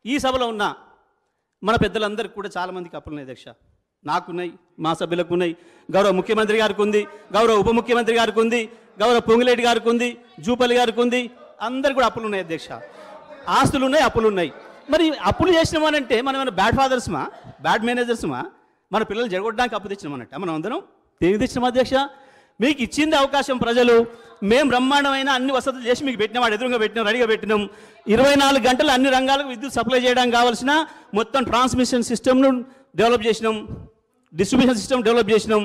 ఈ సభలో ఉన్న మన పెద్దలందరికీ కూడా చాలామందికి అప్పులు ఉన్నాయి అధ్యక్ష. నాకున్నాయి, మా సభ్యులకు ఉన్నాయి, గౌరవ ముఖ్యమంత్రి గారికి ఉంది, గౌరవ ఉప ముఖ్యమంత్రి గారికి ఉంది, గౌరవ పొంగులేటి గారికి ఉంది, జూపల్లి గారికి ఉంది, అందరు కూడా అప్పులు ఉన్నాయి అధ్యక్ష. ఆస్తులు ఉన్నాయి, అప్పులు ఉన్నాయి. మరి అప్పులు చేసినామనంటే మనం ఏమైనా బ్యాడ్ ఫాదర్స్మా, బ్యాడ్ మేనేజర్స్మా? మన పిల్లలు జరగొట్టడానికి అప్పు తెచ్చినామన్నట్ట మనం అందరం? దేనికి తెచ్చినాం అధ్యక్ష? మీకు ఇచ్చింది అవకాశం ప్రజలు, మేము బ్రహ్మాండమైన అన్ని వసతులు చేసి మీకు పెట్టినాం, వాడు ఎదురుగా పెట్టినాం, రెడీగా పెట్టినాం. 24 గంటలు అన్ని రంగాలకు విద్యుత్ సప్లై చేయడానికి కావాల్సిన మొత్తం ట్రాన్స్మిషన్ సిస్టమ్ను డెవలప్ చేసినాం, డిస్ట్రిబ్యూషన్ సిస్టమ్ డెవలప్ చేసినాం.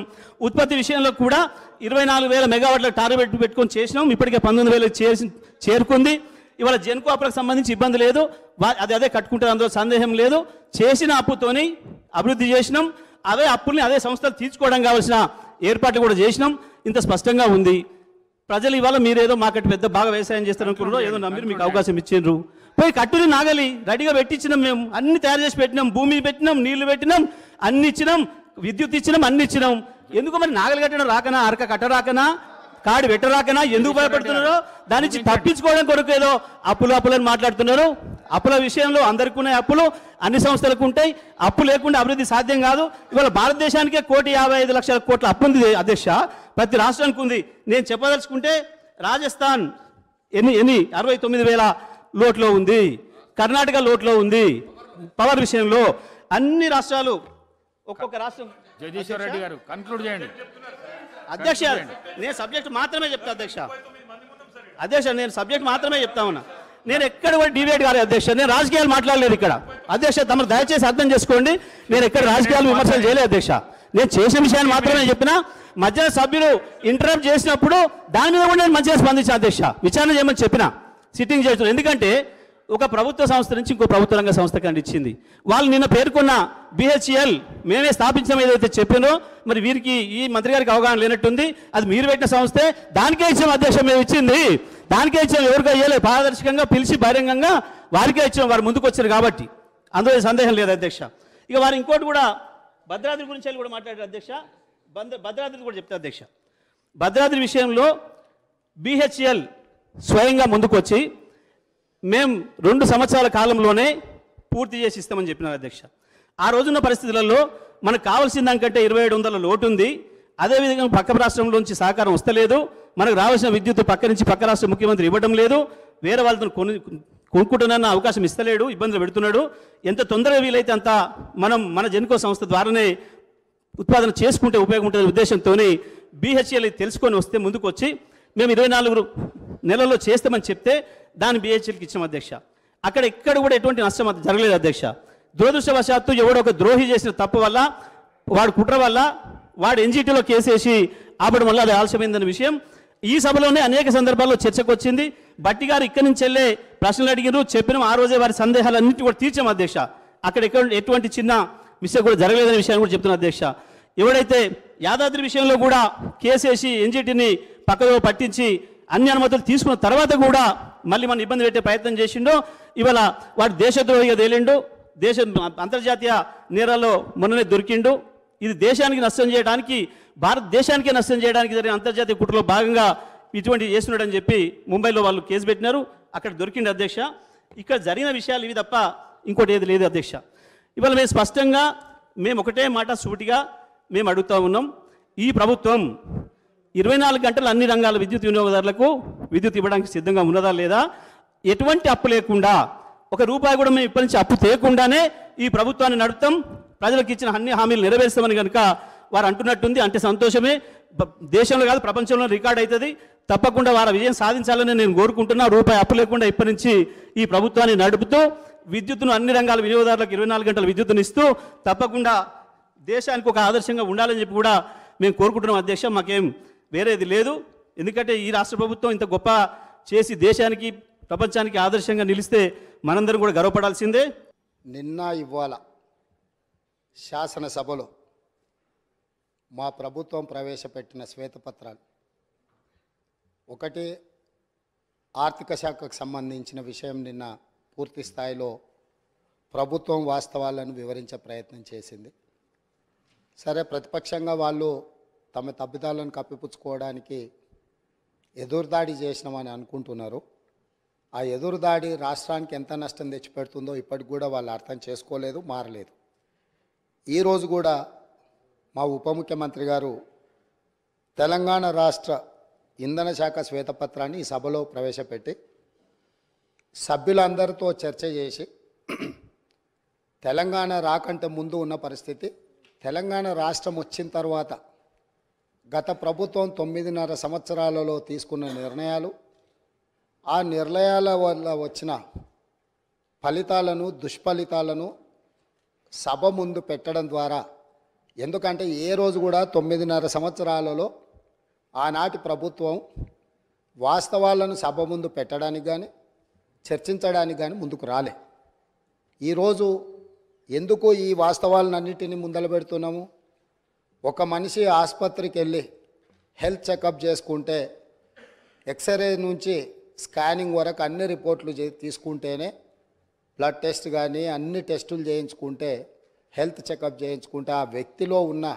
ఉత్పత్తి విషయంలో కూడా 24,000 మెగావాట్ల టార్గెట్ పెట్టుకొని చేసినాం. ఇప్పటికే 19,000 చేరుకుంది. ఇవాళ జెన్కో అప్పులకు సంబంధించి ఇబ్బంది లేదు, అదే కట్టుకుంటారు, అందులో సందేహం లేదు. చేసిన అప్పుతోని అభివృద్ధి చేసినాం. అవే అప్పుల్ని అదే సంస్థలు తీర్చుకోవడం కావాల్సిన ఏర్పాట్లు కూడా చేసినాం. ఇంత స్పష్టంగా ఉంది. ప్రజలు ఇవాళ మీరేదో మాకట్టు పెద్ద బాగా వ్యవసాయం చేస్తారనుకున్నారో ఏదో నమ్మిరు, మీకు అవకాశం ఇచ్చిండ్రు. పోయి కట్టుని నాగలి రెడీగా పెట్టించినాం, మేము అన్ని తయారు చేసి పెట్టినాం, భూమి పెట్టినాం, నీళ్లు పెట్టినాం, అన్ని ఇచ్చినాం, విద్యుత్ ఇచ్చినాం, అన్ని ఇచ్చినాం. ఎందుకు మరి నాగలి కట్టడం రాకనా, అరక కట్ట రాకనా, కాడి పెట్టరాకనా? ఎందుకు భయపడుతున్నారో దాని నుంచి తప్పించుకోవడం కొరకు ఏదో అప్పులని మాట్లాడుతున్నారు. అప్పుల విషయంలో అందరికీ ఉన్నాయి అప్పులు, అన్ని సంస్థలకు ఉంటాయి. అప్పు లేకుండా అభివృద్ధి సాధ్యం కాదు. ఇవాళ భారతదేశానికే 1,55,00,000 కోట్ల అప్పు ఉంది అధ్యక్ష, ప్రతి రాష్ట్రానికి ఉంది. నేను చెప్పదలుచుకుంటే రాజస్థాన్ ఎన్ని 69,000 లోట్లో ఉంది, కర్ణాటక లోట్లో ఉంది. పవర్ విషయంలో అన్ని రాష్ట్రాలు, ఒక్కొక్క రాష్ట్రం. జగదీశ్వర్ రెడ్డి గారు కన్క్లూడ్ చేయండి అధ్యక్ష. నేను సబ్జెక్ట్ మాత్రమే చెప్తా అధ్యక్ష. నేను సబ్జెక్ట్ మాత్రమే చెప్తా ఉన్నా. నేను ఎక్కడ కూడా డిబేట్ కాలేదు అధ్యక్ష. నేను రాజకీయాలు మాట్లాడలేదు ఇక్కడ అధ్యక్ష. తమరు దయచేసి అర్థం చేసుకోండి, నేను ఎక్కడ రాజకీయాలు విమర్శలు చేయలేదు అధ్యక్ష. నేను చేసిన విషయాన్ని మాత్రమే చెప్పినా. మధ్య సభ్యులు ఇంటరప్ట్ చేసినప్పుడు దాని మీద కూడా నేను మంచిగా స్పందించాను అధ్యక్ష. విచారణ చేయమని చెప్పిన, సిట్టింగ్ చేస్తున్నాను. ఎందుకంటే ఒక ప్రభుత్వ సంస్థ నుంచి ఇంకో ప్రభుత్వ రంగ సంస్థ కంటే ఇచ్చింది. వాళ్ళు నిన్న పేర్కొన్న BHEL మేమే స్థాపించడం ఏదైతే చెప్పినో, మరి వీరికి ఈ మంత్రి గారికి అవగాహన లేనట్టుంది. అది మీరు పెట్టిన సంస్థే, దానికే ఇచ్చాం అధ్యక్ష. మేము ఇచ్చింది దానికే ఇచ్చాం, ఎవరికో ఇవ్వలేదు. పారదర్శకంగా పిలిచి బహిరంగంగా వారికే ఇచ్చాం, వారు ముందుకు వచ్చారు కాబట్టి అందులో సందేహం లేదు అధ్యక్ష. ఇక వారు ఇంకోటి కూడా భద్రాద్రి గురించి కూడా మాట్లాడారు అధ్యక్ష. భద్రాద్రి కూడా చెప్తారు అధ్యక్ష. భద్రాద్రి విషయంలో BHEL స్వయంగా ముందుకు వచ్చి మేము 2 సంవత్సరాల కాలంలోనే పూర్తి చేసి ఇస్తామని చెప్పినారు అధ్యక్ష. ఆ రోజున్న పరిస్థితులలో మనకు కావాల్సిన దానికంటే 2,700 లోటు ఉంది. అదేవిధంగా పక్క రాష్ట్రంలోంచి సహకారం వస్తలేదు. మనకు రావాల్సిన విద్యుత్ పక్క నుంచి పక్క రాష్ట్ర ముఖ్యమంత్రి ఇవ్వడం లేదు. వేరే వాళ్ళతో కొనుక్కుంటున్న అవకాశం ఇస్తలేడు, ఇబ్బందులు పెడుతున్నాడు. ఎంత తొందరగా వీలైతే అంత మన జెన్కో సంస్థ ద్వారానే ఉత్పాదన చేసుకుంటే ఉపయోగం ఉంటుంది ఉద్దేశంతో BHEL తెలుసుకొని వస్తే ముందుకు వచ్చి మేము 24 నెలల్లో చేస్తామని చెప్తే దాన్ని BHELకి ఇచ్చాం అధ్యక్ష. అక్కడ ఎక్కడ కూడా ఎటువంటి నష్టం జరగలేదు అధ్యక్ష. దురదృష్టవశాత్తు ఎవడో ఒక ద్రోహి చేసిన తప్పు వల్ల, వాడు కుట్ర వల్ల, వాడు NGTలో కేసేసి ఆపడం వల్ల అది ఆలస్యమైందన్న విషయం ఈ సభలోనే అనేక సందర్భాల్లో చర్చకు వచ్చింది. బట్టి గారు ఇక్కడి నుంచి వెళ్ళే ప్రశ్నలు అడిగినారు, చెప్పినాం. ఆ రోజే వారి సందేహాలన్నింటి కూడా తీర్చాం అధ్యక్ష. అక్కడ ఎటువంటి చిన్న మిస్టేక్ కూడా జరగలేదనే విషయాన్ని కూడా చెప్తున్నా అధ్యక్ష. ఎవడైతే యాదాద్రి విషయంలో కూడా కేసేసి NGTని పక్కదో పట్టించి అన్ని అనుమతులు తీసుకున్న తర్వాత కూడా మళ్ళీ మన ఇబ్బంది పెట్టే ప్రయత్నం చేసిండో, ఇవాళ వాడు దేశద్రోహిగా తేలిండు, అంతర్జాతీయ నేరాల్లో మొన్ననే దొరికిండు. ఇది దేశానికి నష్టం చేయడానికి, భారతదేశానికే నష్టం చేయడానికి జరిగిన అంతర్జాతీయ కుట్రలో భాగంగా ఇటువంటి చేస్తున్నాడని చెప్పి ముంబైలో వాళ్ళు కేసు పెట్టినారు, అక్కడ దొరికిండు అధ్యక్ష. ఇక్కడ జరిగిన విషయాలు ఇవి తప్ప ఇంకోటి ఏది లేదు అధ్యక్ష. ఇవాళ మేము స్పష్టంగా ఒకటే మాట సూటిగా మేము అడుగుతూ ఉన్నాం. ఈ ప్రభుత్వం 24 గంటలు అన్ని రంగాల విద్యుత్ వినియోగదారులకు విద్యుత్ ఇవ్వడానికి సిద్ధంగా ఉన్నదా లేదా? ఎటువంటి అప్పు లేకుండా, ₹1 కూడా మేము ఇప్పటి నుంచి అప్పు చేయకుండానే ఈ ప్రభుత్వాన్ని నడుపుతాం, ప్రజలకు ఇచ్చిన అన్ని హామీలు నెరవేరుస్తామని కనుక వారు అంటున్నట్టుంది. అంటే సంతోషమే, దేశంలో కాదు ప్రపంచంలో రికార్డ్ అవుతుంది. తప్పకుండా వారి విజయం సాధించాలని నేను కోరుకుంటున్నా. ₹1 అప్పు లేకుండా ఇప్పటి నుంచి ఈ ప్రభుత్వాన్ని నడుపుతూ విద్యుత్తును అన్ని రంగాల వినియోగదారులకు 24 గంటల విద్యుత్తును ఇస్తూ తప్పకుండా దేశానికి ఒక ఆదర్శంగా ఉండాలని చెప్పి కూడా మేము కోరుకుంటున్నాం అధ్యక్ష. మాకేం వేరేది లేదు. ఎందుకంటే ఈ రాష్ట్ర ప్రభుత్వం ఇంత గొప్ప చేసి దేశానికి ప్రపంచానికి ఆదర్శంగా నిలిస్తే మనందరం కూడా గర్వపడాల్సిందే. నిన్న ఇవాళ శాసనసభలో మా ప్రభుత్వం ప్రవేశపెట్టిన శ్వేతపత్రాలు ఒకటి ఆర్థిక శాఖకు సంబంధించిన విషయం నిన్న పూర్తి స్థాయిలో ప్రభుత్వం వాస్తవాలను వివరించే ప్రయత్నం చేసింది. సరే, ప్రతిపక్షంగా వాళ్ళు తమ తప్పిదాలను కప్పిపుచ్చుకోవడానికి ఎదురుదాడి చేసినామని అనుకుంటున్నారు. ఆ ఎదురుదాడి రాష్ట్రానికి ఎంత నష్టం తెచ్చిపెడుతుందో ఇప్పటికి కూడా వాళ్ళు అర్థం చేసుకోలేదు, మారలేదు. ఈరోజు కూడా మా ఉప ముఖ్యమంత్రి గారు తెలంగాణ రాష్ట్ర ఇంధన శాఖ శ్వేతపత్రాన్ని ఈ సభలో ప్రవేశపెట్టి సభ్యులందరితో చర్చ చేసి తెలంగాణ రాకంటే ముందు ఉన్న పరిస్థితి, తెలంగాణ రాష్ట్రం వచ్చిన తర్వాత గత ప్రభుత్వం 9.5 సంవత్సరాలలో తీసుకున్న నిర్ణయాలు, ఆ నిర్ణయాల వల్ల వచ్చిన ఫలితాలను, దుష్ఫలితాలను సభ ముందు పెట్టడం ద్వారా, ఎందుకంటే ఏ రోజు కూడా 9.5 సంవత్సరాలలో ఆనాటి ప్రభుత్వం వాస్తవాలను సభ ముందు పెట్టడానికి కానీ చర్చించడానికి కానీ ముందుకు రాలే. ఈరోజు ఎందుకు ఈ వాస్తవాలన్నింటినీ ముందల పెడుతున్నాము? ఒక మనిషి ఆసుపత్రికి వెళ్ళి హెల్త్ చెకప్ చేసుకుంటే ఎక్స్రే నుంచి స్కానింగ్ వరకు అన్ని రిపోర్ట్లు తీసుకుంటేనే, బ్లడ్ టెస్ట్ కానీ అన్ని టెస్టులు చేయించుకుంటే, హెల్త్ చెకప్ చేయించుకుంటే ఆ వ్యక్తిలో ఉన్న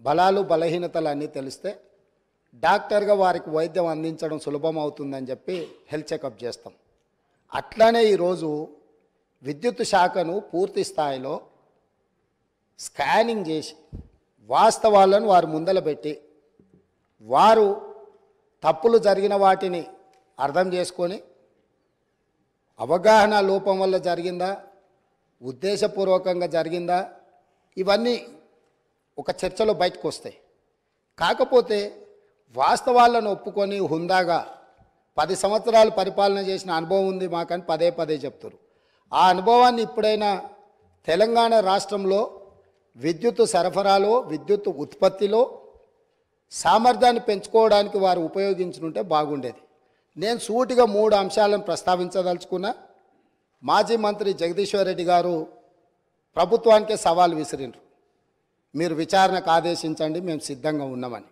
బలాలు బలహీనతలు అన్నీ తెలిస్తే డాక్టర్గా వారికి వైద్యం అందించడం సులభం అవుతుందని చెప్పి హెల్త్ చెకప్ చేస్తాం. అట్లానే ఈరోజు విద్యుత్ శాఖను పూర్తి స్థాయిలో స్కానింగ్ చేసి వాస్తవాలను వారు ముందల పెట్టి, వారు తప్పులు జరిగిన వాటిని అర్థం చేసుకొని అవగాహన లోపం వల్ల జరిగిందా, ఉద్దేశపూర్వకంగా జరిగిందా, ఇవన్నీ ఒక చర్చలో బయటకు వస్తాయి. కాకపోతే వాస్తవాలను ఒప్పుకొని హుందాగా 10 సంవత్సరాలు పరిపాలన చేసిన అనుభవం ఉంది మాకని పదే పదే చెప్తారు. ఆ అనుభవాన్ని ఇప్పుడైనా తెలంగాణ రాష్ట్రంలో విద్యుత్ సరఫరాలో, విద్యుత్ ఉత్పత్తిలో సామర్థ్యాన్ని పెంచుకోవడానికి వారు ఉపయోగించుకుంటే బాగుండేది. నేను సూటిగా 3 అంశాలను ప్రస్తావించదలుచుకున్నా. మాజీ మంత్రి జగదీశ్వర్ రెడ్డి గారు ప్రభుత్వానికే సవాల్ విసిరిండ్రు, మీరు విచారణకు ఆదేశించండి, మేము సిద్ధంగా ఉన్నామని.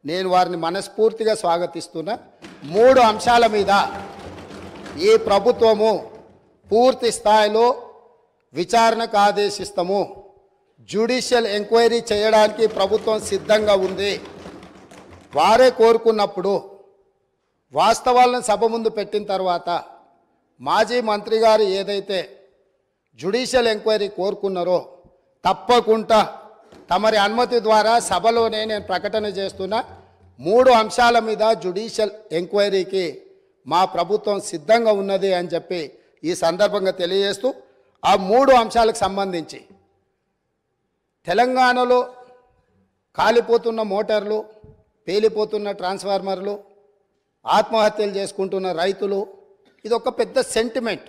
నేను వారిని మనస్ఫూర్తిగా స్వాగతిస్తున్నా. 3 అంశాల మీద ఈ ప్రభుత్వము పూర్తి స్థాయిలో విచారణకు ఆదేశిస్తాము, జ్యుడిషియల్ ఎంక్వైరీ చేయడానికి ప్రభుత్వం సిద్ధంగా ఉంది. వారే కోరుకున్నప్పుడు వాస్తవాలను సభ ముందు పెట్టిన తర్వాత మాజీ మంత్రి గారు ఏదైతే జ్యుడిషియల్ ఎంక్వైరీ కోరుకున్నారో తప్పకుండా తమరి అనుమతి ద్వారా సభలోనే నేను ప్రకటన చేస్తున్నా. 3 అంశాల మీద జ్యుడిషియల్ ఎంక్వైరీకి మా ప్రభుత్వం సిద్ధంగా ఉన్నది అని చెప్పి ఈ సందర్భంగా తెలియజేస్తూ, ఆ 3 అంశాలకు సంబంధించి తెలంగాణలో కాలిపోతున్న మోటార్లు, పేలిపోతున్న ట్రాన్స్ఫార్మర్లు, ఆత్మహత్యలు చేసుకుంటున్న రైతులు, ఇది ఒక పెద్ద సెంటిమెంట్.